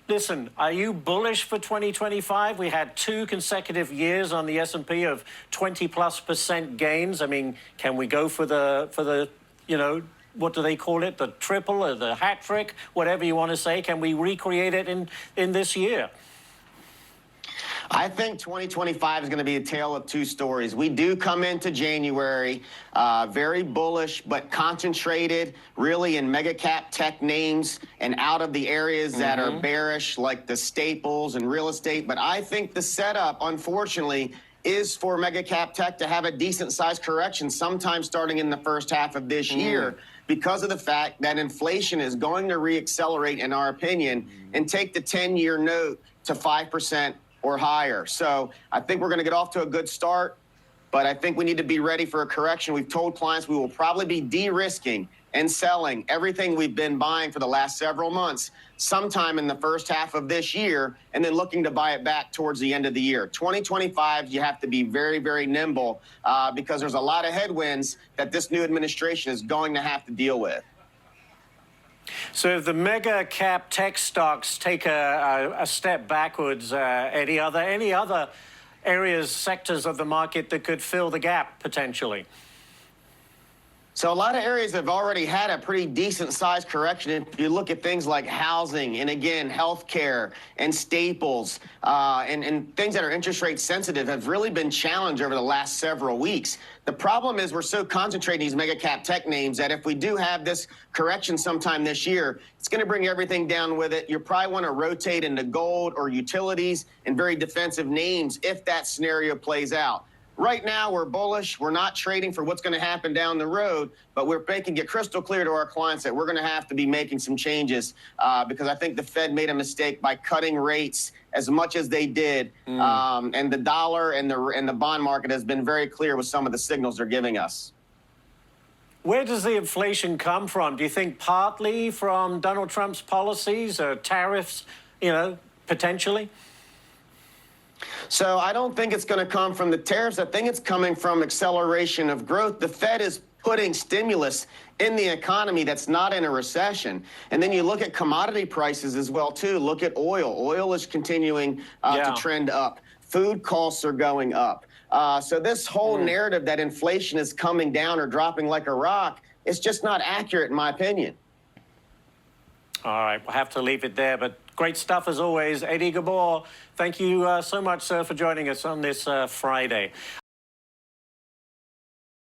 listen, are you bullish for 2025? We had 2 consecutive years on the S&P of 20+% gains. I mean, can we go for the what do they call it? The triple or the hat trick, whatever you want to say. Can we recreate it in this year? I think 2025 is going to be a tale of two stories. We do come into January very bullish, but concentrated really in mega cap tech names and out of the areas that are bearish, like the staples and real estate. But I think the setup, unfortunately, is for mega cap tech to have a decent sized correction sometime starting in the first half of this year, because of the fact that inflation is going to reaccelerate, in our opinion, and take the 10-year note to 5% or higher. So I think we're going to get off to a good start, but I think we need to be ready for a correction. We've told clients we will probably be de-risking and selling everything we've been buying for the last several months sometime in the first half of this year, and then looking to buy it back towards the end of the year. 2025, you have to be very, very nimble because there's a lot of headwinds that this new administration is going to have to deal with. So if the mega cap tech stocks take a step backwards, Eddie, are there any other areas, sectors of the market that could fill the gap potentially? So a lot of areas have already had a pretty decent sized correction. If you look at things like housing and, again, healthcare and staples and things that are interest rate sensitive have really been challenged over the last several weeks. The problem is we're so concentrated in these mega cap tech names that if we do have this correction sometime this year, it's going to bring everything down with it. You probably want to rotate into gold or utilities and very defensive names if that scenario plays out. Right now, we're bullish. We're not trading for what's going to happen down the road, but we're making it crystal clear to our clients that we're going to have to be making some changes because I think the Fed made a mistake by cutting rates as much as they did. And the dollar and the bond market has been very clear with some of the signals they're giving us. Where does the inflation come from? Do you think partly from Donald Trump's policies or tariffs, potentially? So I don't think it's going to come from the tariffs. I think it's coming from acceleration of growth. The Fed is putting stimulus in the economy that's not in a recession. And then you look at commodity prices as well, too. Look at oil. Oil is continuing to trend up. Food costs are going up. So this whole narrative that inflation is coming down or dropping like a rock is just not accurate, in my opinion. All right, we'll have to leave it there, but great stuff as always. Eddie Ghabour, thank you so much, sir, for joining us on this Friday.